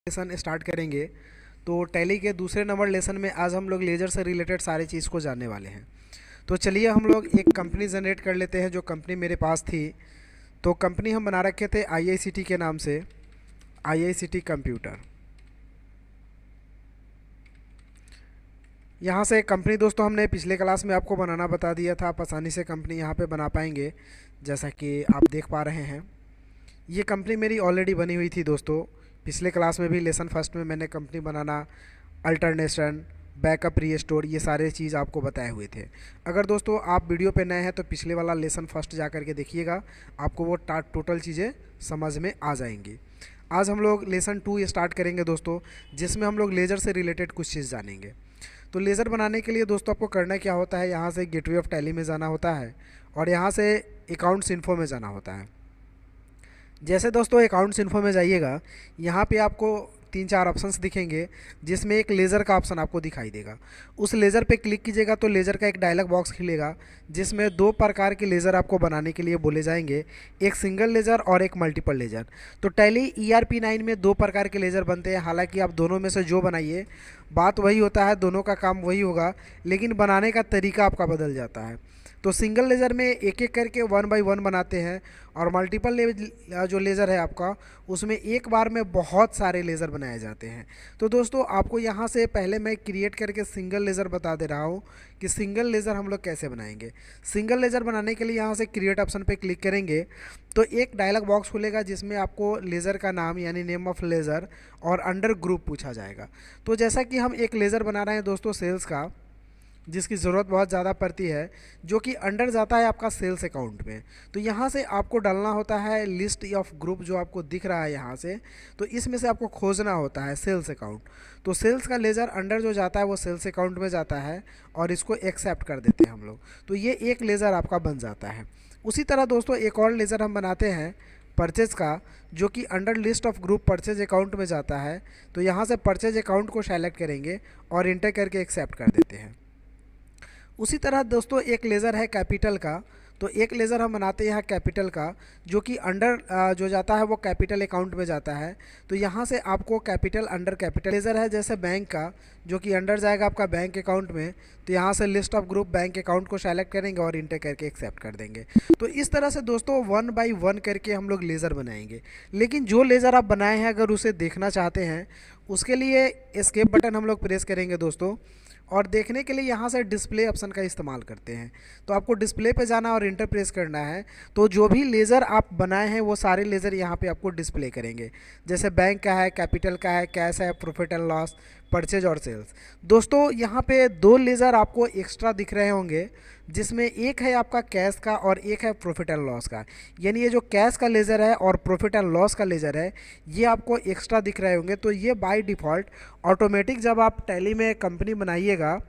Lesson start करेंगे। तो tally के दूसरे नंबर लेसन में आज हम लोग लेजर से रिलेटेड सारी चीज़ को जानने वाले हैं। तो चलिए हम लोग एक कंपनी जनरेट कर लेते हैं जो कंपनी मेरे पास थी। तो कंपनी हम बना रखे थे आईआईसीटी के नाम से, आईआईसीटी कंप्यूटर। यहाँ से कंपनी दोस्तों हमने पिछले क्लास में आपको बनाना बता दिया था, आप आसानी से कंपनी यहाँ पे बना पाएंगे जैसा कि आप देख पा रहे हैं। ये कंपनी मेरी ऑलरेडी बनी हुई थी दोस्तों। पिछले क्लास में भी लेसन फर्स्ट में मैंने कंपनी बनाना, अल्टरनेशन, बैकअप, रीस्टोर, ये सारे चीज़ आपको बताए हुए थे। अगर दोस्तों आप वीडियो पे नए हैं तो पिछले वाला लेसन फर्स्ट जा करके देखिएगा, आपको वो टोटल चीज़ें समझ में आ जाएंगी। आज हम लोग लेसन 2 स्टार्ट करेंगे दोस्तों, जिसमें हम लोग लेज़र से रिलेटेड कुछ चीज़ जानेंगे। तो लेज़र बनाने के लिए दोस्तों आपको करना क्या होता है, यहाँ से गेटवे ऑफ टैली में जाना होता है और यहाँ से अकाउंट्स इन्फो में जाना होता है। जैसे दोस्तों अकाउंट्स इन्फो में जाइएगा, यहाँ पे आपको 3-4 ऑप्शंस दिखेंगे, जिसमें एक लेज़र का ऑप्शन आपको दिखाई देगा। उस लेज़र पे क्लिक कीजिएगा तो लेज़र का एक डायलॉग बॉक्स खुलेगा, जिसमें 2 प्रकार के लेज़र आपको बनाने के लिए बोले जाएंगे, एक सिंगल लेज़र और एक मल्टीपल लेज़र। तो टैली ERP9 में 2 प्रकार के लेज़र बनते हैं। हालांकि आप दोनों में से जो बनाइए बात वही होता है, दोनों का काम वही होगा, लेकिन बनाने का तरीका आपका बदल जाता है। तो सिंगल लेज़र में एक एक करके 1 बाई 1 बनाते हैं, और मल्टीपल जो लेज़र है आपका, उसमें एक बार में बहुत सारे लेज़र बनाए जाते हैं। तो दोस्तों आपको यहाँ से पहले मैं क्रिएट करके सिंगल लेज़र बता दे रहा हूँ कि सिंगल लेज़र हम लोग कैसे बनाएंगे। सिंगल लेज़र बनाने के लिए यहाँ से क्रिएट ऑप्शन पे क्लिक करेंगे तो एक डायलॉग बॉक्स खुलेगा, जिसमें आपको लेज़र का नाम यानी नेम ऑफ लेज़र और अंडर ग्रुप पूछा जाएगा। तो जैसा कि हम एक लेज़र बना रहे हैं दोस्तों सेल्स का, जिसकी ज़रूरत बहुत ज़्यादा पड़ती है, जो कि अंडर जाता है आपका सेल्स अकाउंट में। तो यहाँ से आपको डालना होता है लिस्ट ऑफ ग्रुप, जो आपको दिख रहा है यहाँ से। तो इसमें से आपको खोजना होता है सेल्स अकाउंट। तो सेल्स का लेज़र अंडर जो जाता है वो सेल्स अकाउंट में जाता है और इसको एक्सेप्ट कर देते हैं हम लोग। तो ये एक लेज़र आपका बन जाता है। उसी तरह दोस्तों एक और लेज़र हम बनाते हैं परचेज़ का, जो कि under list of group purchase account में जाता है। तो यहाँ से परचेज अकाउंट को सेलेक्ट करेंगे और इंटर करके एक्सेप्ट कर देते हैं। उसी तरह दोस्तों एक लेज़र है कैपिटल का। तो एक लेज़र हम बनाते हैं यहाँ कैपिटल का, जो कि अंडर जो जाता है वो कैपिटल अकाउंट में जाता है। तो यहाँ से आपको कैपिटल अंडर कैपिटल लेज़र है जैसे बैंक का, जो कि अंडर जाएगा आपका बैंक अकाउंट में। तो यहाँ से list of group bank account को सेलेक्ट करेंगे और इंटर करके एक्सेप्ट कर देंगे। तो इस तरह से दोस्तों 1 बाई 1 करके हम लोग लेज़र बनाएंगे। लेकिन जो लेज़र आप बनाए हैं अगर उसे देखना चाहते हैं, उसके लिए एस्केप बटन हम लोग प्रेस करेंगे दोस्तों, और देखने के लिए यहाँ से डिस्प्ले ऑप्शन का इस्तेमाल करते हैं। तो आपको डिस्प्ले पे जाना और इंटर प्रेस करना है। तो जो भी लेज़र आप बनाए हैं वो सारे लेज़र यहाँ पे आपको डिस्प्ले करेंगे, जैसे बैंक का है, कैपिटल का है, कैश है, प्रॉफिट एंड लॉस, परचेज और सेल्स। दोस्तों यहाँ पे 2 लेज़र आपको एक्स्ट्रा दिख रहे होंगे, जिसमें एक है आपका कैश का और एक है प्रॉफिट एंड लॉस का। यानी ये जो कैश का लेज़र है और प्रॉफिट एंड लॉस का लेज़र है, ये आपको एक्स्ट्रा दिख रहे होंगे। तो ये बाय डिफ़ॉल्ट ऑटोमेटिक जब आप टैली में कंपनी बनाइएगा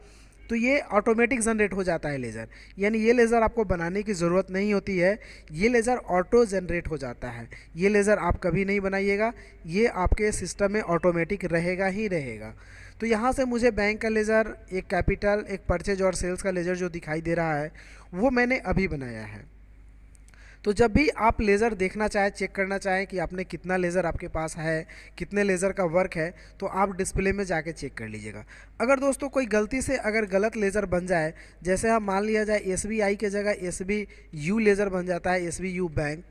तो ये ऑटोमेटिक जनरेट हो जाता है लेज़र। यानी ये लेज़र आपको बनाने की ज़रूरत नहीं होती है, ये लेज़र ऑटो जनरेट हो जाता है। ये लेज़र आप कभी नहीं बनाइएगा, ये आपके सिस्टम में ऑटोमेटिक रहेगा ही रहेगा। तो यहाँ से मुझे बैंक का लेज़र, एक कैपिटल, एक परचेज और सेल्स का लेज़र जो दिखाई दे रहा है वो मैंने अभी बनाया है। तो जब भी आप लेज़र देखना चाहें, चेक करना चाहें कि आपने कितना लेज़र आपके पास है, कितने लेज़र का वर्क है, तो आप डिस्प्ले में जाके चेक कर लीजिएगा। अगर दोस्तों कोई गलती से अगर गलत लेज़र बन जाए, जैसे हम मान लिया जाए SBI के जगह SBU लेज़र बन जाता है, SBU बैंक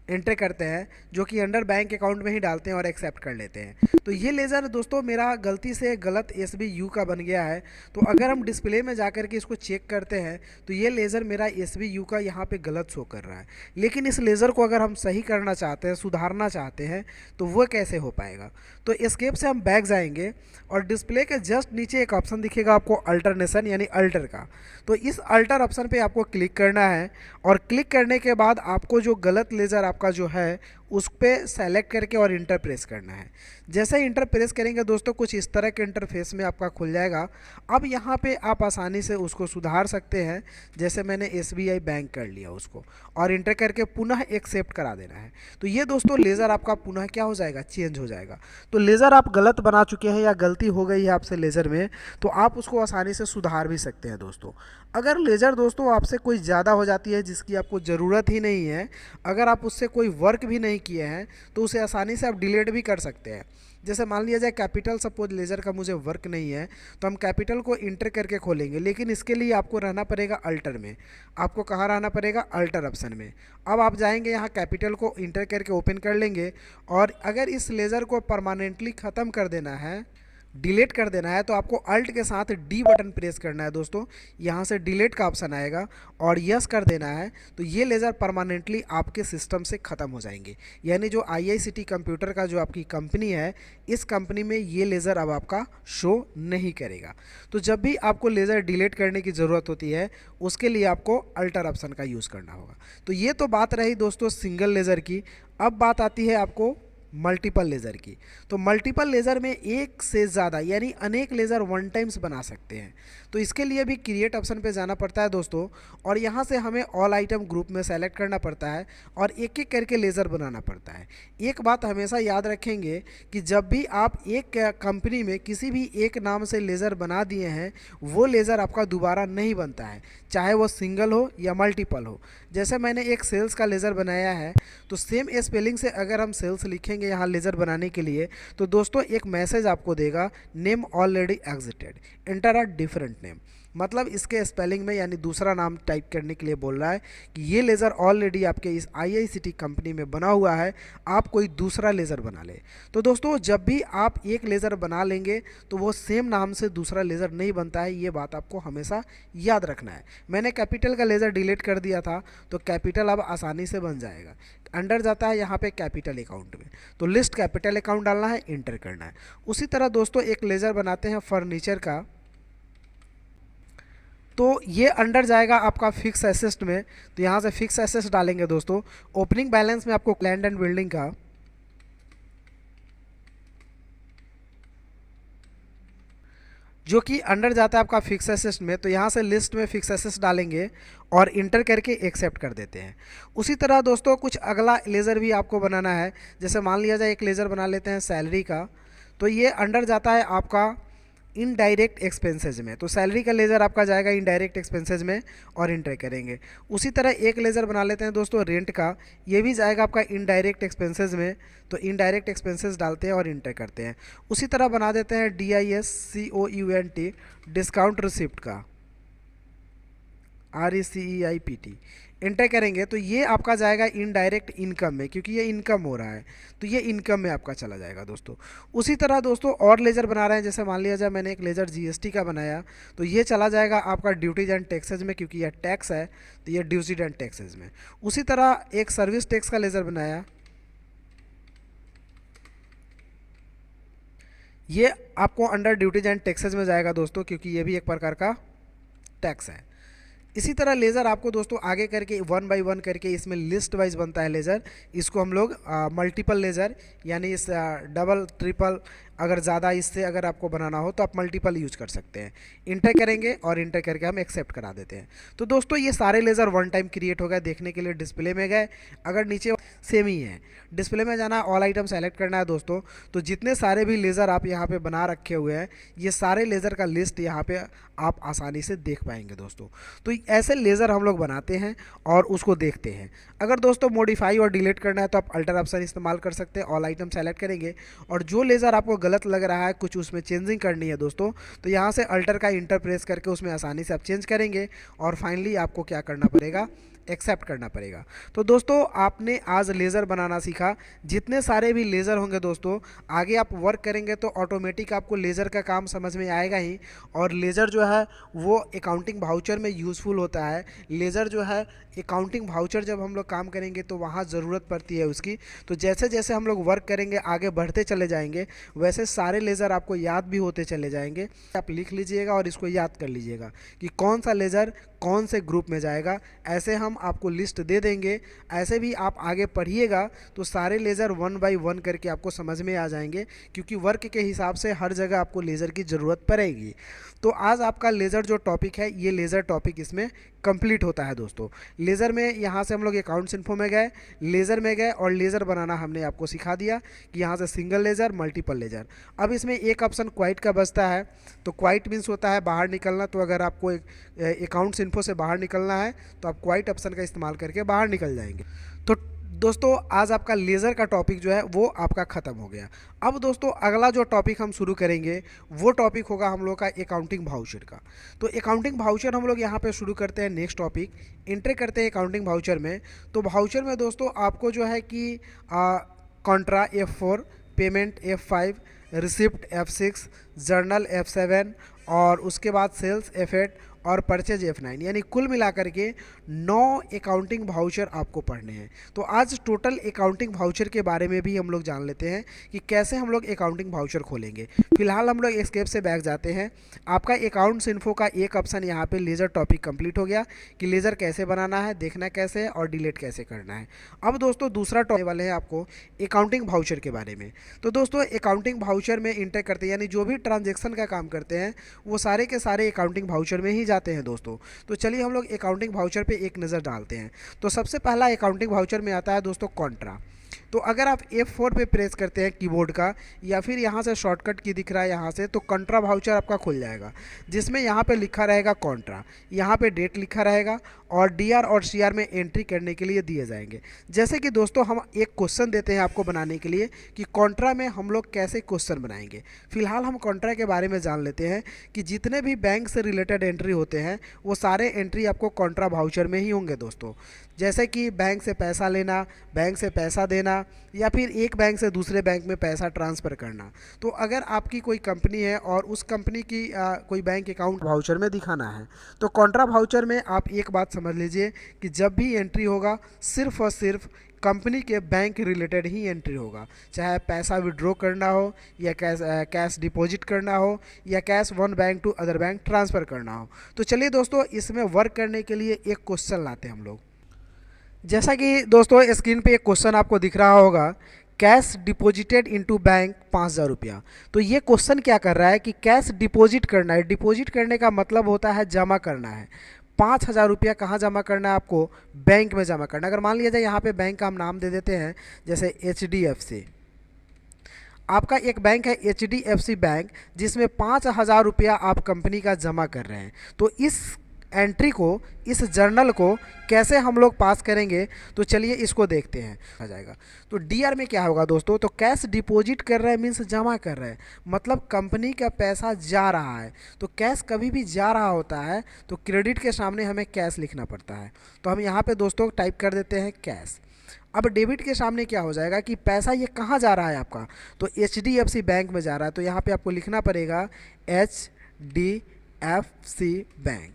एंटर करते हैं, जो कि अंडर बैंक अकाउंट में ही डालते हैं और एक्सेप्ट कर लेते हैं। तो ये लेज़र दोस्तों मेरा गलती से गलत SBU का बन गया है। तो अगर हम डिस्प्ले में जाकर के इसको चेक करते हैं तो ये लेज़र मेरा SBU का यहाँ पे गलत शो कर रहा है। लेकिन इस लेज़र को अगर हम सही करना चाहते हैं, सुधारना चाहते हैं, तो वो कैसे हो पाएगा। तो एस्केप से हम बैक जाएंगे और डिस्प्ले के जस्ट नीचे एक ऑप्शन दिखेगा आपको अल्टरनेशन यानी अल्टर का। तो इस अल्टर ऑप्शन पे आपको क्लिक करना है, और क्लिक करने के बाद आपको जो गलत लेज़र आपका जो है उस पर सेलेक्ट करके और इंटर प्रेस करना है। जैसे ही इंटर प्रेस करेंगे दोस्तों कुछ इस तरह के इंटरफेस में आपका खुल जाएगा। अब यहाँ पे आप आसानी से उसको सुधार सकते हैं, जैसे मैंने SBI बैंक कर लिया उसको, और इंटर करके पुनः एक्सेप्ट करा देना है। तो ये दोस्तों लेज़र आपका पुनः क्या हो जाएगा, चेंज हो जाएगा। तो लेज़र आप गलत बना चुके हैं या गलती हो गई है आपसे लेज़र में, तो आप उसको आसानी से सुधार भी सकते हैं दोस्तों। अगर लेज़र दोस्तों आपसे कोई ज़्यादा हो जाती है जिसकी आपको ज़रूरत ही नहीं है, अगर आप उससे कोई वर्क भी नहीं किए हैं तो उसे आसानी से आप डिलीट भी कर सकते हैं। जैसे मान लिया जाए कैपिटल सपोज लेज़र का मुझे वर्क नहीं है तो हम कैपिटल को इंटर करके खोलेंगे, लेकिन इसके लिए आपको रहना पड़ेगा अल्टर में। आपको कहाँ रहना पड़ेगा? अल्टर ऑप्शन में। अब आप जाएंगे यहाँ कैपिटल को इंटर करके ओपन कर लेंगे, और अगर इस लेज़र को परमानेंटली ख़त्म कर देना है, डिलीट कर देना है, तो आपको अल्ट के साथ डी बटन प्रेस करना है दोस्तों। यहाँ से डिलीट का ऑप्शन आएगा और यस कर देना है, तो ये लेज़र परमानेंटली आपके सिस्टम से ख़त्म हो जाएंगे। यानी जो आईआईसीटी कंप्यूटर का जो आपकी कंपनी है, इस कंपनी में ये लेज़र अब आपका शो नहीं करेगा। तो जब भी आपको लेज़र डिलीट करने की ज़रूरत होती है, उसके लिए आपको अल्टर ऑप्शन का यूज़ करना होगा। तो ये तो बात रही दोस्तों सिंगल लेज़र की। अब बात आती है आपको मल्टीपल लेज़र की। तो मल्टीपल लेज़र में एक से ज़्यादा यानी अनेक लेज़र वन टाइम्स बना सकते हैं। तो इसके लिए भी क्रिएट ऑप्शन पे जाना पड़ता है दोस्तों, और यहाँ से हमें ऑल आइटम ग्रुप में सेलेक्ट करना पड़ता है और एक एक करके लेज़र बनाना पड़ता है। एक बात हमेशा याद रखेंगे कि जब भी आप एक कंपनी में किसी भी एक नाम से लेज़र बना दिए हैं, वो लेज़र आपका दोबारा नहीं बनता है, चाहे वो सिंगल हो या मल्टीपल हो। जैसे मैंने एक सेल्स का लेज़र बनाया है, तो सेम स्पेलिंग से अगर हम सेल्स लिखेंगे यहाँ लेज़र बनाने के लिए, तो दोस्तों एक मैसेज आपको देगा, name already exerted, enter a different name. मतलब इसके स्पेलिंग में यानी दूसरा नाम टाइप करने के लिए बोल रहा है कि ये लेज़र ऑलरेडी आपके इस आईआईसीटी कंपनी में बना हुआ है, आप कोई दूसरा लेज़र बना ले। तो दोस्तों जब भी आप एक लेज़र बना लेंगे तो वो सेम नाम से दूसरा लेज़र नहीं बनता है, ये बात आपको हमेशा याद रखना है। मैंने कैपिटल का लेज़र डिलीट कर दिया था, तो कैपिटल अब आसानी से बन जाएगा। अंडर जाता है यहाँ पे कैपिटल अकाउंट में, तो लिस्ट कैपिटल अकाउंट डालना है, इंटर करना है। उसी तरह दोस्तों एक लेज़र बनाते हैं फर्नीचर का, तो ये अंडर जाएगा आपका फिक्स एसेट में। तो यहाँ से फिक्स एसेट डालेंगे दोस्तों। ओपनिंग बैलेंस में आपको लैंड एंड बिल्डिंग का, जो कि अंडर जाता है आपका फिक्स एसेट में, तो यहाँ से लिस्ट में फिक्स एसेट डालेंगे और इंटर करके एक्सेप्ट कर देते हैं। उसी तरह दोस्तों कुछ अगला लेज़र भी आपको बनाना है। जैसे मान लिया जाए एक लेज़र बना लेते हैं सैलरी का, तो ये अंडर जाता है आपका इनडायरेक्ट एक्सपेंसेज में। तो सैलरी का लेज़र आपका जाएगा इनडायरेक्ट एक्सपेंसेज में और इंटर करेंगे। उसी तरह एक लेज़र बना लेते हैं दोस्तों रेंट का, ये भी जाएगा आपका इनडायरेक्ट एक्सपेंसेज में, तो इनडायरेक्ट एक्सपेंसेस डालते हैं और इंटर करते हैं। उसी तरह बना देते हैं DISCOUNT डिस्काउंट रिसिप्ट का, RECEIPT, इंटर करेंगे तो ये आपका जाएगा इनडायरेक्ट इनकम में, क्योंकि ये इनकम हो रहा है, तो ये इनकम में आपका चला जाएगा दोस्तों। उसी तरह दोस्तों और लेज़र बना रहे हैं, जैसे मान लिया जाए मैंने एक लेज़र GST का बनाया, तो ये चला जाएगा आपका ड्यूटीज एंड टैक्सेज में, क्योंकि यह टैक्स है, तो ये ड्यूटीज एंड टैक्सेज में। उसी तरह एक सर्विस टैक्स का लेज़र बनाया, ये आपको अंडर ड्यूटीज एंड टैक्सेज में जाएगा दोस्तों, क्योंकि ये भी एक प्रकार का टैक्स है। इसी तरह लेज़र आपको दोस्तों आगे करके वन बाय वन करके इसमें लिस्ट वाइज बनता है लेज़र। इसको हम लोग मल्टीपल लेज़र यानी इस डबल ट्रिपल अगर ज़्यादा इससे अगर आपको बनाना हो तो आप मल्टीपल यूज कर सकते हैं। इंटर करेंगे और इंटर करके हम एक्सेप्ट करा देते हैं। तो दोस्तों ये सारे लेज़र वन टाइम क्रिएट हो गए। देखने के लिए डिस्प्ले में गए, अगर नीचे सेम ही है, डिस्प्ले में जाना, ऑल आइटम सेलेक्ट करना है दोस्तों। तो जितने सारे भी लेज़र आप यहाँ पे बना रखे हुए हैं, ये सारे लेज़र का लिस्ट यहाँ पे आप आसानी से देख पाएंगे दोस्तों। तो ऐसे लेज़र हम लोग बनाते हैं और उसको देखते हैं। अगर दोस्तों मॉडिफाई और डिलीट करना है तो आप अल्टर ऑप्शन इस्तेमाल कर सकते हैं। ऑल आइटम सेलेक्ट करेंगे और जो लेज़र आपको गलत लग रहा है, कुछ उसमें चेंजिंग करनी है दोस्तों, तो यहाँ से अल्टर का इंटर प्रेस करके उसमें आसानी से आप चेंज करेंगे और फाइनली आपको क्या करना पड़ेगा, एक्सेप्ट करना पड़ेगा। तो दोस्तों आपने आज लेज़र बनाना सीखा। जितने सारे भी लेज़र होंगे दोस्तों, आगे आप वर्क करेंगे तो ऑटोमेटिक आपको लेज़र का काम समझ में आएगा ही। और लेज़र जो है वो अकाउंटिंग वाउचर में यूज़फुल होता है। लेज़र जो है अकाउंटिंग वाउचर जब हम लोग काम करेंगे तो वहाँ ज़रूरत पड़ती है उसकी। तो जैसे जैसे हम लोग वर्क करेंगे, आगे बढ़ते चले जाएंगे, वैसे सारे लेज़र आपको याद भी होते चले जाएंगे। आप लिख लीजिएगा और इसको याद कर लीजिएगा कि कौन सा लेज़र कौन से ग्रुप में जाएगा। ऐसे हम आपको लिस्ट दे देंगे, ऐसे भी आप आगे पढ़िएगा तो सारे लेज़र वन बाय वन करके आपको समझ में आ जाएंगे, क्योंकि वर्क के हिसाब से हर जगह आपको लेज़र की ज़रूरत पड़ेगी। तो आज आपका लेज़र जो टॉपिक है, ये लेज़र टॉपिक इसमें कंप्लीट होता है दोस्तों। लेज़र में यहाँ से हम लोग अकाउंट्स इन्फो में गए, लेज़र में गए और लेज़र बनाना हमने आपको सिखा दिया कि यहाँ से सिंगल लेज़र, मल्टीपल लेज़र। अब इसमें एक ऑप्शन क्वाइट का बचता है। तो क्वाइट मीन्स होता है बाहर निकलना। तो अगर आपको अकाउंट्स इन्फो से बाहर निकलना है तो आप क्वाइट ऑप्शन का इस्तेमाल करके बाहर निकल जाएंगे। तो दोस्तों आज आपका लेज़र का टॉपिक जो है वो आपका ख़त्म हो गया। अब दोस्तों अगला जो टॉपिक हम शुरू करेंगे वो टॉपिक होगा हम लोग का अकाउंटिंग वाउचर का। तो अकाउंटिंग वाउचर हम लोग यहाँ पे शुरू करते हैं। नेक्स्ट टॉपिक एंटर करते हैं अकाउंटिंग वाउचर में। तो वाउचर में दोस्तों आपको जो है कि Contra F4, payment F5, receipt F6, journal F7 और उसके बाद सेल्स F8 और परचेज F9, यानी कुल मिलाकर के 9 अकाउंटिंग वाउचर आपको पढ़ने हैं। तो आज टोटल अकाउंटिंग वाउचर के बारे में भी हम लोग जान लेते हैं कि कैसे हम लोग अकाउंटिंग वाउचर खोलेंगे। फिलहाल हम लोग एस्केप से बैक जाते हैं। आपका अकाउंट्स इन्फो का एक ऑप्शन यहाँ पे लेज़र टॉपिक कंप्लीट हो गया कि लेज़र कैसे बनाना है, देखना कैसे है और डिलीट कैसे करना है। अब दोस्तों दूसरा टॉपिक वाले हैं आपको अकाउंटिंग वाउचर के बारे में। तो दोस्तों अकाउंटिंग वाउचर में इंटर करते हैं, यानी जो भी ट्रांजेक्शन का काम करते हैं वो सारे के सारे अकाउंटिंग वाउचर में ही जाते हैं दोस्तों। तो चलिए हम लोग अकाउंटिंग वाउचर पे एक नज़र डालते हैं। तो सबसे पहला अकाउंटिंग वाउचर में आता है दोस्तों कॉन्ट्रा। तो अगर आप F4 पे प्रेस करते हैं कीबोर्ड का या फिर यहाँ से शॉर्टकट की दिख रहा है यहाँ से, तो कॉन्ट्रा वाउचर आपका खुल जाएगा जिसमें यहाँ पे लिखा रहेगा कॉन्ट्रा, यहाँ पे डेट लिखा रहेगा और DR और CR में एंट्री करने के लिए दिए जाएंगे। जैसे कि दोस्तों हम एक क्वेश्चन देते हैं आपको बनाने के लिए कि कॉन्ट्रा में हम लोग कैसे क्वेश्चन बनाएंगे। फिलहाल हम कॉन्ट्रा के बारे में जान लेते हैं कि जितने भी बैंक से रिलेटेड एंट्री होते हैं वो सारे एंट्री आपको कॉन्ट्रा वाउचर में ही होंगे दोस्तों। जैसे कि बैंक से पैसा लेना, बैंक से पैसा देना या फिर एक बैंक से दूसरे बैंक में पैसा ट्रांसफ़र करना। तो अगर आपकी कोई कंपनी है और उस कंपनी की कोई बैंक अकाउंट वाउचर में दिखाना है तो कॉन्ट्रा वाउचर में आप एक बात समझ लीजिए कि जब भी एंट्री होगा सिर्फ और सिर्फ कंपनी के बैंक रिलेटेड ही एंट्री होगा। चाहे पैसा विड्रॉ करना हो या कैश डिपॉजिट करना हो या cash one bank to other bank transfer करना हो। तो चलिए दोस्तों इसमें वर्क करने के लिए एक क्वेश्चन लाते हैं हम लोग। जैसा कि दोस्तों स्क्रीन पे एक क्वेश्चन आपको दिख रहा होगा, कैश डिपॉजिटेड इनटू बैंक 5,000 रुपया। तो ये क्वेश्चन क्या कर रहा है कि कैश डिपॉजिट करना है। डिपॉजिट करने का मतलब होता है जमा करना है। 5,000 रुपया कहाँ जमा करना है आपको? बैंक में जमा करना है। अगर मान लिया जाए यहाँ पे बैंक का हम नाम दे देते हैं जैसे HDFC। आपका एक बैंक है HDFC बैंक जिसमें 5,000 रुपया आप कंपनी का जमा कर रहे हैं। तो इस एंट्री को, इस जर्नल को कैसे हम लोग पास करेंगे, तो चलिए इसको देखते हैं। आ जाएगा तो DR में क्या होगा दोस्तों, तो कैश डिपॉजिट कर रहे हैं मीन्स जमा कर रहे हैं, मतलब कंपनी का पैसा जा रहा है। तो कैश कभी भी जा रहा होता है तो क्रेडिट के सामने हमें कैश लिखना पड़ता है। तो हम यहाँ पे दोस्तों टाइप कर देते हैं कैश। अब डेबिट के सामने क्या हो जाएगा कि पैसा ये कहाँ जा रहा है आपका, तो HDFC बैंक में जा रहा है। तो यहाँ पे आपको लिखना पड़ेगा HDFC बैंक,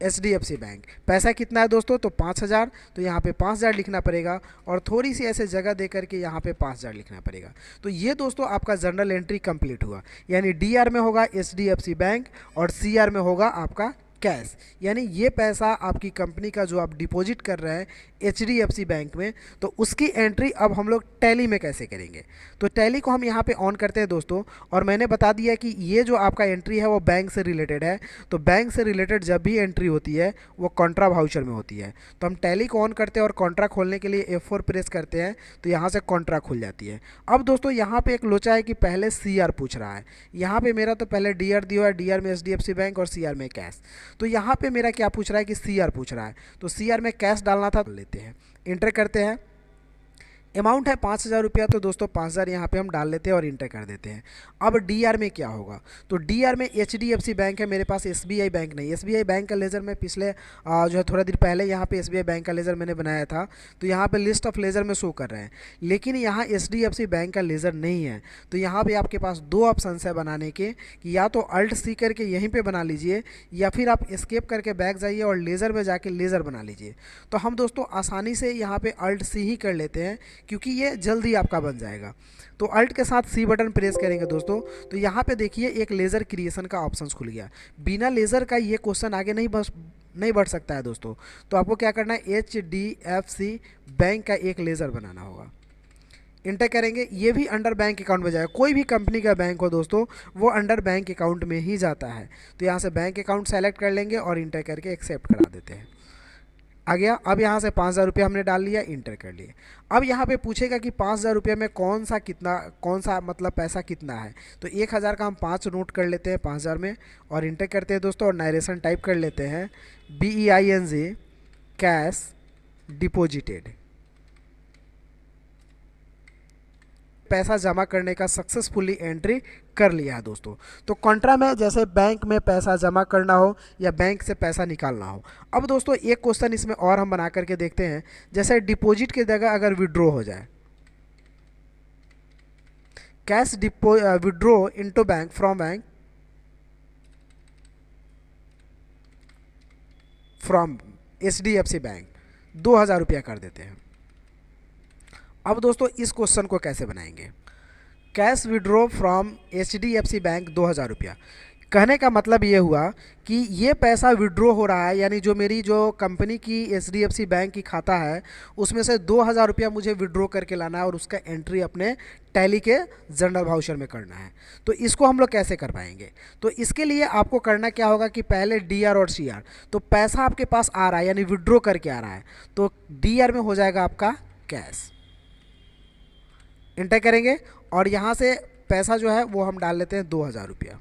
HDFC बैंक। पैसा कितना है दोस्तों, तो 5,000। तो यहाँ पे 5,000 लिखना पड़ेगा और थोड़ी सी ऐसे जगह दे करके यहाँ पे 5,000 लिखना पड़ेगा। तो ये दोस्तों आपका जर्नल एंट्री कंप्लीट हुआ। यानी DR में होगा HDFC बैंक और CR में होगा आपका कैश। यानी ये पैसा आपकी कंपनी का जो आप डिपॉजिट कर रहे हैं HDFC बैंक में, तो उसकी एंट्री अब हम लोग टैली में कैसे करेंगे। तो टैली को हम यहाँ पे ऑन करते हैं दोस्तों। और मैंने बता दिया कि ये जो आपका एंट्री है वो बैंक से रिलेटेड है। तो बैंक से रिलेटेड जब भी एंट्री होती है वो कॉन्ट्रा वाउचर में होती है। तो हम टैली को ऑन करते हैं और कॉन्ट्रा खोलने के लिए F4 प्रेस करते हैं तो यहाँ से कॉन्ट्रा खुल जाती है। अब दोस्तों यहाँ पे एक लोचा है कि पहले CR पूछ रहा है। यहाँ पे मेरा तो पहले DR दिया है, DR में HDFC बैंक और CR में कैश। तो यहाँ पे मेरा क्या पूछ रहा है कि CR पूछ रहा है। तो CR में कैश डालना था, लेते हैं, इंटर करते हैं। अमाउंट है 5,000 रुपया, तो दोस्तों 5,000 यहाँ पे हम डाल लेते हैं और इंटर कर देते हैं। अब DR में क्या होगा, तो DR में HDFC बैंक है, मेरे पास SBI बैंक नहीं। SBI बैंक का लेज़र मैं पिछले जो है थोड़ा देर पहले यहाँ पे SBI बैंक का लेज़र मैंने बनाया था। तो यहाँ पे लिस्ट ऑफ लेज़र में शो कर रहे हैं, लेकिन यहाँ HDFC बैंक का लेज़र नहीं है। तो यहाँ पर आपके पास दो ऑप्शन है बनाने के, कि या तो Alt+C करके यहीं पर बना लीजिए या फिर आप एस्केप करके बैक जाइए और लेज़र में जाके लेज़र बना लीजिए। तो हम दोस्तों आसानी से यहाँ पर Alt+C ही कर लेते हैं क्योंकि ये जल्दी आपका बन जाएगा। तो अल्ट के साथ C बटन प्रेस करेंगे दोस्तों, तो यहाँ पे देखिए एक लेज़र क्रिएशन का ऑप्शन खुल गया। बिना लेज़र का ये क्वेश्चन आगे नहीं बढ़ सकता है दोस्तों। तो आपको क्या करना है, HDFC बैंक का एक लेज़र बनाना होगा। इंटर करेंगे, ये भी अंडर बैंक अकाउंट में जाएगा। कोई भी कंपनी का बैंक हो दोस्तों वो अंडर बैंक अकाउंट में ही जाता है। तो यहाँ से बैंक अकाउंट सेलेक्ट कर लेंगे और इंटर करके एक्सेप्ट करा देते हैं। आ गया। अब यहाँ से 5,000 रुपया हमने डाल लिया, इंटर कर लिए। अब यहाँ पे पूछेगा कि 5,000 रुपये में कौन सा मतलब पैसा कितना है। तो 1,000 का हम 5 नोट कर लेते हैं 5,000 में और इंटर करते हैं दोस्तों और नायरेशन टाइप कर लेते हैं BEING कैश डिपॉजिटेड। पैसा जमा करने का सक्सेसफुली एंट्री कर लिया है दोस्तों। तो कॉन्ट्रा में जैसे बैंक में पैसा जमा करना हो या बैंक से पैसा निकालना हो। अब दोस्तों एक क्वेश्चन इसमें और हम बना करके देखते हैं, जैसे डिपॉजिट की जगह अगर विड्रॉ हो जाए, cash withdraw into bank from HDFC bank 2000 रुपया कर देते हैं। अब दोस्तों इस क्वेश्चन को कैसे बनाएंगे, cash withdraw from HDFC bank 2000 रुपया। कहने का मतलब ये हुआ कि ये पैसा विड्रॉ हो रहा है, यानी जो मेरी जो कंपनी की HDFC बैंक की खाता है उसमें से 2000 रुपया मुझे विड्रॉ करके लाना है और उसका एंट्री अपने टैली के जनरल वाउचर में करना है। तो इसको हम लोग कैसे कर पाएंगे, तो इसके लिए आपको करना क्या होगा कि पहले DR और CR, तो पैसा आपके पास आ रहा है यानी विड्रॉ करके आ रहा है, तो DR में हो जाएगा आपका कैश, एंटर करेंगे और यहाँ से पैसा जो है वो हम डाल लेते हैं 2000 रुपया।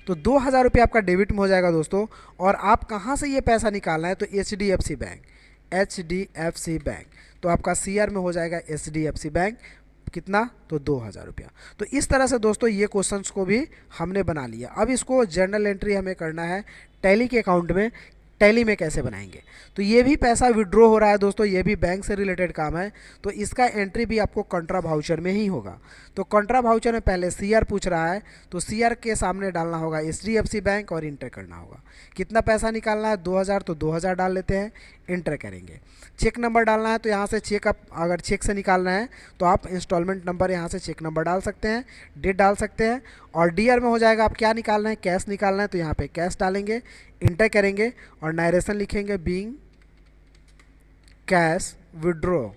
तो 2000 रुपया आपका डेबिट में हो जाएगा दोस्तों। और आप कहाँ से ये पैसा निकालना है, तो HDFC बैंक, तो आपका CR में हो जाएगा HDFC बैंक, कितना, तो 2000 रुपया। तो इस तरह से दोस्तों ये क्वेश्चंस को भी हमने बना लिया। अब इसको जर्नल एंट्री हमें करना है टैली के अकाउंट में। टैली में कैसे बनाएंगे, तो ये भी पैसा विड्रॉ हो रहा है दोस्तों, ये भी बैंक से रिलेटेड काम है, तो इसका एंट्री भी आपको कॉन्ट्रा वाउचर में ही होगा। तो कॉन्ट्रा वाउचर में पहले CR पूछ रहा है, तो CR के सामने डालना होगा HDFC बैंक और इंटर करना होगा। कितना पैसा निकालना है, 2000, तो 2000 डाल लेते हैं, इंटर करेंगे। चेक नंबर डालना है, तो यहाँ से चेक आप अगर चेक से निकालना है तो आप इंस्टॉलमेंट नंबर यहाँ से चेक नंबर डाल सकते हैं, डेट डाल सकते हैं। और DR में हो जाएगा आप क्या निकालना है, कैश निकालना है, तो यहाँ पे कैश डालेंगे, इंटर करेंगे और नरेशन लिखेंगे बीइंग कैश विड्रॉ।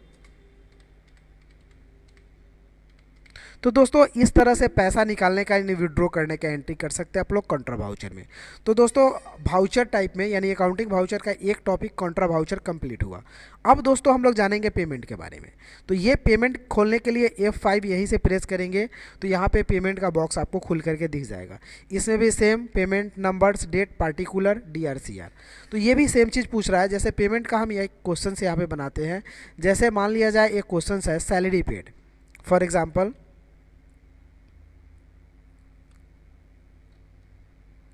तो दोस्तों इस तरह से पैसा निकालने का यानी विड्रॉ करने का एंट्री कर सकते हैं आप लोग कॉन्ट्रा वाउचर में। तो दोस्तों वाउचर टाइप में यानी अकाउंटिंग वाउचर का एक टॉपिक कॉन्ट्रा वाउचर कंप्लीट हुआ। अब दोस्तों हम लोग जानेंगे पेमेंट के बारे में। तो ये पेमेंट खोलने के लिए F5 यहीं से प्रेस करेंगे तो यहाँ पे पेमेंट का बॉक्स आपको खुल करके दिख जाएगा। इसमें भी same payment numbers, date, particular, DR CR। तो ये भी सेम चीज़ पूछ रहा है। जैसे पेमेंट का हम एक क्वेश्चन से यहाँ पे बनाते हैं। जैसे मान लिया जाए एक क्वेश्चन है सैलरी पेड, फॉर एग्जाम्पल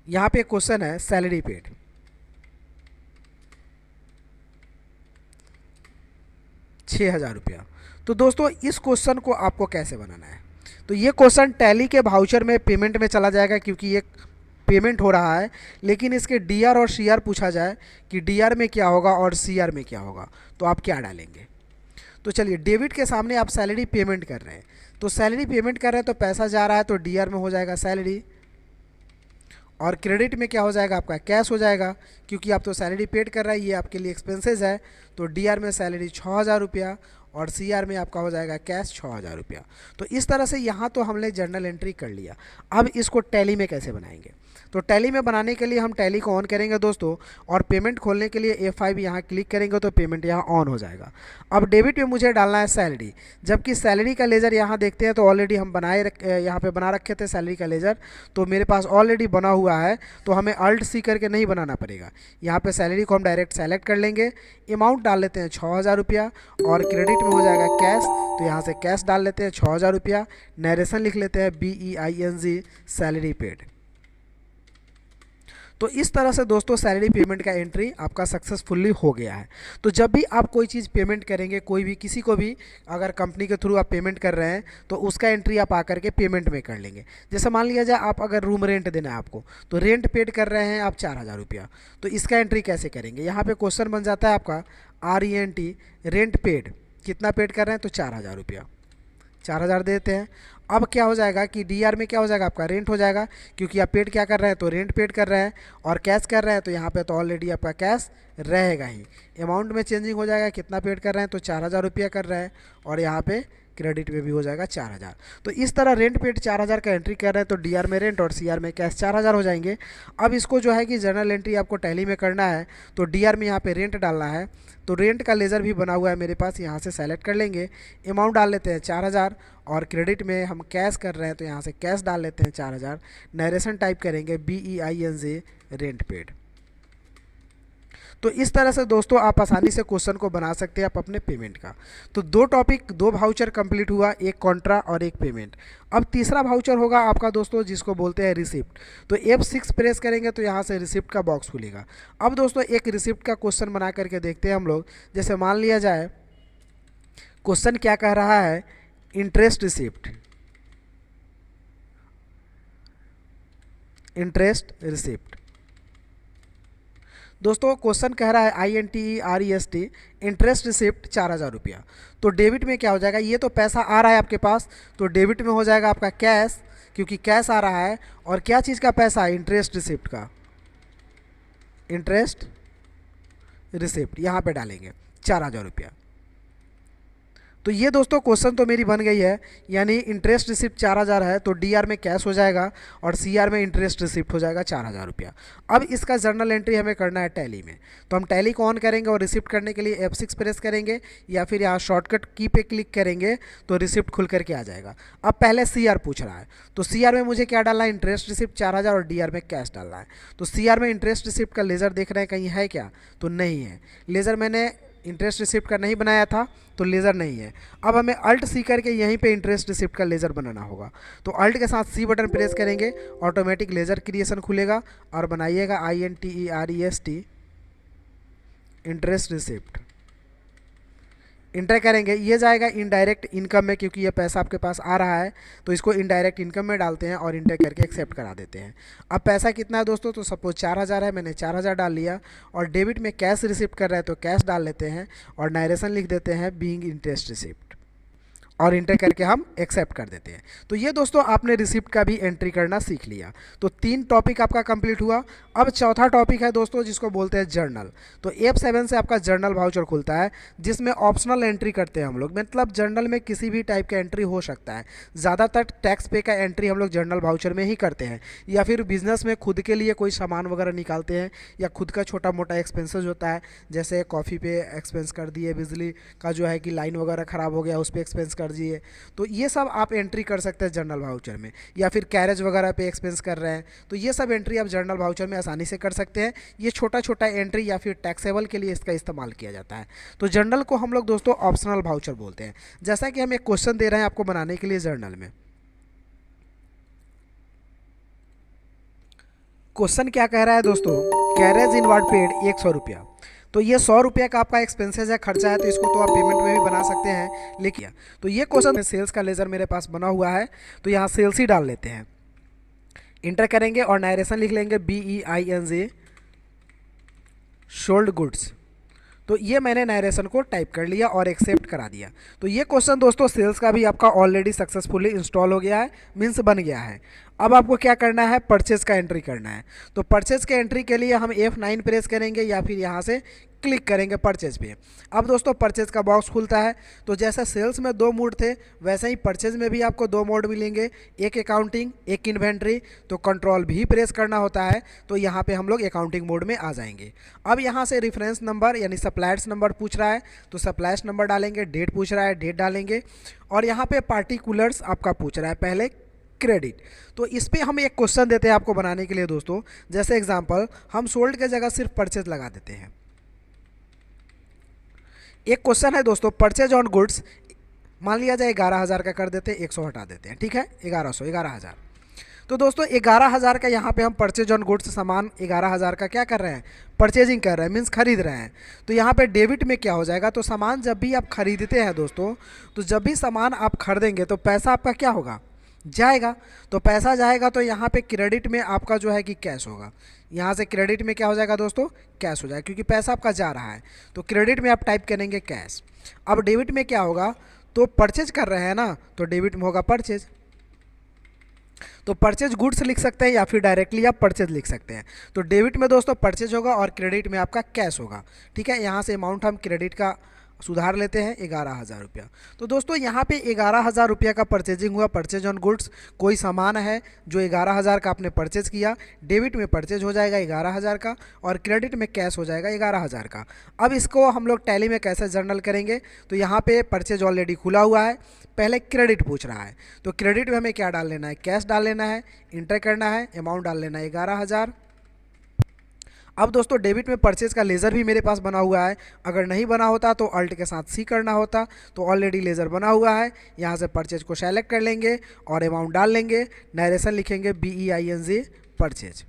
यहाँ पे क्वेश्चन है सैलरी पेड, ₹6000। तो दोस्तों इस क्वेश्चन को आपको कैसे बनाना है, तो ये क्वेश्चन टैली के वाउचर में पेमेंट में चला जाएगा क्योंकि ये पेमेंट हो रहा है। लेकिन इसके DR और CR पूछा जाए कि DR में क्या होगा और CR में क्या होगा, तो आप क्या डालेंगे। तो चलिए डेबिट के सामने आप सैलरी पेमेंट कर रहे हैं, तो सैलरी पेमेंट कर रहे हैं तो पैसा जा रहा है, तो DR में हो जाएगा सैलरी। और क्रेडिट में क्या हो जाएगा आपका कैश हो जाएगा, क्योंकि आप तो सैलरी पेड कर रहे हैं, ये आपके लिए एक्सपेंसेस है। तो DR में सैलरी 6000 रुपया और CR में आपका हो जाएगा कैश 6000 रुपया। तो इस तरह से यहाँ तो हमने जर्नल एंट्री कर लिया। अब इसको टैली में कैसे बनाएंगे, तो टैली में बनाने के लिए हम टैली को ऑन करेंगे दोस्तों, और पेमेंट खोलने के लिए F5 यहाँ क्लिक करेंगे तो पेमेंट यहाँ ऑन हो जाएगा। अब डेबिट में मुझे डालना है सैलरी, जबकि सैलरी का लेजर यहाँ देखते हैं तो ऑलरेडी हम यहाँ पे बना रखे थे सैलरी का लेजर, तो मेरे पास ऑलरेडी बना हुआ है, तो हमें Alt+C करके नहीं बनाना पड़ेगा। यहाँ पे सैलरी को हम डायरेक्ट सेलेक्ट कर लेंगे, अमाउंट डाल लेते हैं 6000 रुपया और क्रेडिट में हो जाएगा कैश, तो यहाँ से कैश डाल लेते हैं 6000 रुपया। नरेशन लिख लेते हैं BEING सैलरी पेड। तो इस तरह से दोस्तों सैलरी पेमेंट का एंट्री आपका सक्सेसफुली हो गया है। तो जब भी आप कोई चीज़ पेमेंट करेंगे, कोई भी किसी को भी अगर कंपनी के थ्रू आप पेमेंट कर रहे हैं तो उसका एंट्री आप आकर के पेमेंट में कर लेंगे। जैसे मान लिया जाए आप अगर रूम रेंट देना है आपको, तो रेंट पेड कर रहे हैं आप 4000 रुपया, तो इसका एंट्री कैसे करेंगे। यहाँ पे क्वेश्चन बन जाता है आपका RENT रेंट पेड, कितना पेड कर रहे हैं, तो 4000 रुपया, 4000 देते हैं। अब क्या हो जाएगा कि DR में क्या हो जाएगा आपका रेंट हो जाएगा, क्योंकि आप पेड क्या कर रहे हैं, तो रेंट पेड कर रहे हैं। और कैश कर रहे हैं तो यहाँ पे तो ऑलरेडी आपका कैश रहेगा ही। अमाउंट में चेंजिंग हो जाएगा, कितना पेड कर रहे हैं, तो 4000 रुपया कर रहे हैं, और यहाँ पे क्रेडिट में भी हो जाएगा 4000। तो इस तरह रेंट पेड 4000 का एंट्री कर रहे हैं, तो DR में रेंट और CR में कैश 4000 हो जाएंगे। अब इसको जो है कि जर्नल एंट्री आपको टैली में करना है, तो DR में यहाँ पे रेंट डालना है, तो रेंट का लेज़र भी बना हुआ है मेरे पास, यहाँ से सेलेक्ट कर लेंगे। अमाउंट डाल लेते हैं 4000 और क्रेडिट में हम कैश कर रहे हैं तो यहाँ से कैश डाल लेते हैं 4000। नरेशन टाइप करेंगे BEING रेंट पेड। तो इस तरह से दोस्तों आप आसानी से क्वेश्चन को बना सकते हैं आप अपने पेमेंट का। तो दो टॉपिक, दो वाउचर कंप्लीट हुआ, एक कॉन्ट्रा और एक पेमेंट। अब तीसरा वाउचर होगा आपका दोस्तों जिसको बोलते हैं रिसिप्ट। तो F6 प्रेस करेंगे तो यहाँ से रिसिप्ट का बॉक्स खुलेगा। अब दोस्तों एक रिसिप्ट का क्वेश्चन बना करके देखते हैं हम लोग। जैसे मान लिया जाए क्वेश्चन क्या कह रहा है, इंटरेस्ट रिसिप्ट, इंटरेस्ट रिसिप्ट। दोस्तों क्वेश्चन कह रहा है INTEREST इंटरेस्ट रिसिप्ट 4000 रुपया। तो डेबिट में क्या हो जाएगा, ये तो पैसा आ रहा है आपके पास, तो डेबिट में हो जाएगा आपका कैश, क्योंकि कैश आ रहा है। और क्या चीज़ का पैसा, इंटरेस्ट रिसिप्ट का, इंटरेस्ट रिसिप्ट यहाँ पे डालेंगे 4000 रुपया। तो ये दोस्तों क्वेश्चन तो मेरी बन गई है, यानी इंटरेस्ट रिसिप्ट 4000 है तो DR में कैश हो जाएगा और CR में इंटरेस्ट रिसिप्ट हो जाएगा 4000 रुपया। अब इसका जर्नल एंट्री हमें करना है टैली में, तो हम टैली को ऑन करेंगे और रिसिप्ट करने के लिए F6 प्रेस करेंगे या फिर यहाँ शॉर्टकट की पे क्लिक करेंगे तो रिसिप्ट खुल करके आ जाएगा। अब पहले CR पूछ रहा है, तो CR में मुझे क्या डालना है, इंटरेस्ट रिसिप्ट 4000 और DR में कैश डालना है। तो CR में इंटरेस्ट रिसिप्ट का लेज़र देख रहे हैं कहीं है क्या, तो नहीं है। लेज़र मैंने इंटरेस्ट रिसिप्ट का नहीं बनाया था तो लेज़र नहीं है। अब हमें अल्ट C करके यहीं पे इंटरेस्ट रिसिप्ट का लेज़र बनाना होगा। तो अल्ट के साथ C बटन प्रेस करेंगे, ऑटोमेटिक लेज़र क्रिएशन खुलेगा और बनाइएगा INTEREST इंटरेस्ट रिसिप्ट। इंटर करेंगे, ये जाएगा इनडायरेक्ट इनकम में, क्योंकि ये पैसा आपके पास आ रहा है तो इसको इनडायरेक्ट इनकम में डालते हैं और इंटर करके एक्सेप्ट करा देते हैं। अब पैसा कितना है दोस्तों, तो सपोज 4000 है, मैंने 4000 डाल लिया। और डेबिट में कैश रिसिप्ट कर रहा है तो कैश डाल लेते हैं और नारेशन लिख देते हैं बीइंग इंटरेस्ट रिसिप्ट और इंटर करके हम एक्सेप्ट कर देते हैं। तो ये दोस्तों आपने रिसिप्ट का भी एंट्री करना सीख लिया। तो 3 टॉपिक आपका कंप्लीट हुआ। अब चौथा टॉपिक है दोस्तों जिसको बोलते हैं जर्नल। तो F7 से आपका जर्नल वाउचर खुलता है जिसमें ऑप्शनल एंट्री करते हैं हम लोग, मतलब जर्नल में किसी भी टाइप का एंट्री हो सकता है। ज़्यादातर टैक्स पे का एंट्री हम लोग जर्नल वाउचर में ही करते हैं, या फिर बिजनेस में खुद के लिए कोई सामान वगैरह निकालते हैं या खुद का छोटा मोटा एक्सपेंसेस होता है, जैसे कॉफ़ी पे एक्सपेंस कर दिए, बिजली का जो है कि लाइन वगैरह ख़राब हो गया उस पर एक्सपेंस कर दिए। तो ये सब आप एंट्री कर सकते हैं जर्नल वाउचर में, या फिर कैरेज वगैरह पे एक्सपेंस कर रहे हैं तो ये सब एंट्री आप जर्नल वाउचर में आसानी से कर सकते हैं। ये छोटा छोटा एंट्री या फिर टैक्सेबल के लिए इसका इस्तेमाल किया जाता है। तो जर्नल को हम लोग दोस्तों ऑप्शनल वाउचर बोलते हैं। जैसा कि हम एक क्वेश्चन दे रहे हैं आपको बनाने के लिए जर्नल में। क्वेश्चन क्या कह रहा है दोस्तों, कैरेज इनवर्ड पेड 100 रुपया। तो ये 100 रुपया का आपका एक्सपेंसेस है, खर्चा है, तो इसको तो आप पेमेंट में भी बना सकते हैं। लेकिन तो ये क्वेश्चन सेल्स का लेज़र मेरे पास बना हुआ है तो यहाँ सेल्स ही डाल लेते हैं। इंटर करेंगे और नारेशन लिख लेंगे BEING सोल्ड गुड्स। तो ये मैंने नरेशन को टाइप कर लिया और एक्सेप्ट करा दिया। तो ये क्वेश्चन दोस्तों सेल्स का भी आपका ऑलरेडी सक्सेसफुली इंस्टॉल हो गया है, मीन्स बन गया है। अब आपको क्या करना है, परचेज का एंट्री करना है। तो परचेज के एंट्री के लिए हम F9 प्रेस करेंगे या फिर यहाँ से क्लिक करेंगे परचेज पे। अब दोस्तों परचेज का बॉक्स खुलता है। तो जैसे सेल्स में 2 मोड थे वैसे ही परचेज में भी आपको 2 मोड मिलेंगे, एक अकाउंटिंग एक इन्वेंट्री। तो कंट्रोल भी प्रेस करना होता है, तो यहाँ पे हम लोग अकाउंटिंग मोड में आ जाएंगे। अब यहाँ से रेफरेंस नंबर यानी सप्लायर्स नंबर पूछ रहा है तो सप्लायर्स नंबर डालेंगे, डेट पूछ रहा है डेट डालेंगे, और यहाँ पे पार्टिकुलर्स आपका पूछ रहा है पहले क्रेडिट। तो इस पे हम एक क्वेश्चन देते हैं आपको बनाने के लिए दोस्तों। जैसे एग्जांपल हम सोल्ड के जगह सिर्फ परचेज लगा देते हैं। एक क्वेश्चन है दोस्तों, परचेज ऑन गुड्स मान लिया जाए 11000 का कर देते हैं, 100 हटा देते हैं, ठीक है 11000। तो दोस्तों 11000 का यहाँ पे हम परचेज ऑन गुड्स सामान 11000 का क्या कर रहे हैं, परचेजिंग कर रहे हैं, मीन्स खरीद रहे हैं। तो यहाँ पे डेबिट में क्या हो जाएगा, तो सामान जब भी आप खरीदते हैं दोस्तों, तो जब भी सामान आप खरीदेंगे तो पैसा आपका क्या होगा, जाएगा। तो पैसा जाएगा तो यहाँ पे क्रेडिट में आपका जो है कि कैश होगा। यहाँ से क्रेडिट में क्या हो जाएगा दोस्तों, कैश हो जाएगा, क्योंकि पैसा आपका जा रहा है। तो क्रेडिट में आप टाइप करेंगे कैश। अब डेबिट में क्या होगा, तो परचेज कर रहे हैं ना, तो डेबिट में होगा परचेज। तो परचेज गुड्स लिख सकते हैं या फिर डायरेक्टली आप परचेज लिख सकते हैं। तो डेबिट में दोस्तों परचेज होगा और क्रेडिट में आपका कैश होगा, ठीक है। यहाँ से अमाउंट हम क्रेडिट का सुधार लेते हैं 11000 रुपया। तो दोस्तों यहाँ पे 11000 रुपया का परचेजिंग हुआ, परचेज ऑन गुड्स। कोई सामान है जो 11000 का आपने परचेज किया, डेबिट में परचेज हो जाएगा 11000 का और क्रेडिट में कैश हो जाएगा 11000 का। अब इसको हम लोग टैली में कैसे जर्नल करेंगे, तो यहाँ पे परचेज ऑलरेडी खुला हुआ है, पहले क्रेडिट पूछ रहा है। तो क्रेडिट में हमें क्या डाल लेना है, कैश डाल लेना है, इंटर करना है, अमाउंट डाल लेना है 11000। अब दोस्तों डेबिट में परचेज का लेज़र भी मेरे पास बना हुआ है। अगर नहीं बना होता तो अल्ट के साथ सी करना होता। तो ऑलरेडी लेज़र बना हुआ है। यहाँ से परचेज को सेलेक्ट कर लेंगे और अमाउंट डाल लेंगे, नरेशन लिखेंगे BEING परचेज।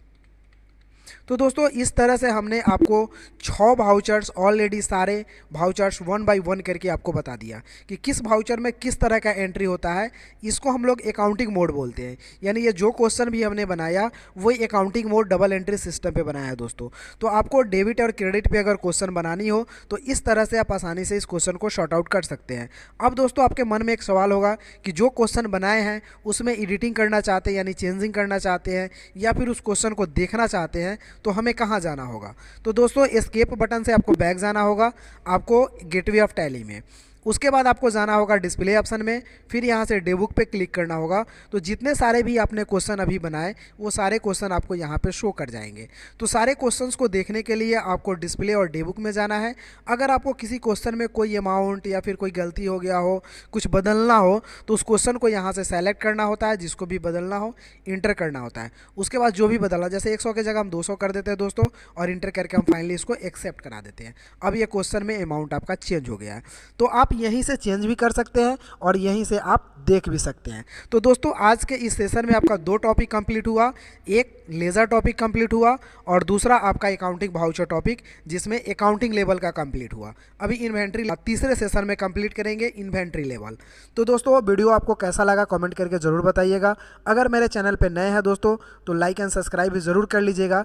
तो दोस्तों इस तरह से हमने आपको 6 वाउचर्स ऑलरेडी सारे वाउचर्स वन बाय वन करके आपको बता दिया कि किस वाउचर में किस तरह का एंट्री होता है। इसको हम लोग अकाउंटिंग मोड बोलते हैं। यानी ये जो क्वेश्चन भी हमने बनाया वही accounting mode double entry system पे बनाया है दोस्तों। तो आपको डेबिट और क्रेडिट पे अगर क्वेश्चन बनानी हो तो इस तरह से आप आसानी से इस क्वेश्चन को शॉर्ट आउट कर सकते हैं। अब दोस्तों आपके मन में एक सवाल होगा कि जो क्वेश्चन बनाए हैं उसमें एडिटिंग करना चाहते हैं यानी चेंजिंग करना चाहते हैं या फिर उस क्वेश्चन को देखना चाहते हैं तो हमें कहाँ जाना होगा। तो दोस्तों एस्केप बटन से आपको बैक जाना होगा, आपको गेटवे ऑफ टैली में। उसके बाद आपको जाना होगा डिस्प्ले ऑप्शन में, फिर यहाँ से डेबुक पे क्लिक करना होगा। तो जितने सारे भी आपने क्वेश्चन अभी बनाए वो सारे क्वेश्चन आपको यहाँ पे शो कर जाएंगे। तो सारे क्वेश्चंस को देखने के लिए आपको डिस्प्ले और डेबुक में जाना है। अगर आपको किसी क्वेश्चन में कोई अमाउंट या फिर कोई गलती हो गया हो, कुछ बदलना हो, तो उस क्वेश्चन को यहाँ से सेलेक्ट करना होता है, जिसको भी बदलना हो इंटर करना होता है। उसके बाद जो भी बदलना, जैसे 100 की जगह हम 200 कर देते हैं दोस्तों, और इंटर करके हम फाइनली इसको एक्सेप्ट करा देते हैं। अब ये क्वेश्चन में अमाउंट आपका चेंज हो गया है। तो आप यहीं से चेंज भी कर सकते हैं और यहीं से आप देख भी सकते हैं। तो दोस्तों आज के इस सेशन में आपका 2 टॉपिक कंप्लीट हुआ। एक लेज़र टॉपिक कंप्लीट हुआ और दूसरा आपका अकाउंटिंग वाउचर टॉपिक जिसमें अकाउंटिंग लेवल का कंप्लीट हुआ। अभी इन्वेंट्री तीसरे सेशन में कंप्लीट करेंगे इन्वेंट्री लेवल। तो दोस्तों वीडियो आपको कैसा लगा कमेंट करके ज़रूर बताइएगा। अगर मेरे चैनल पर नए हैं दोस्तों तो लाइक एंड सब्सक्राइब भी ज़रूर कर लीजिएगा।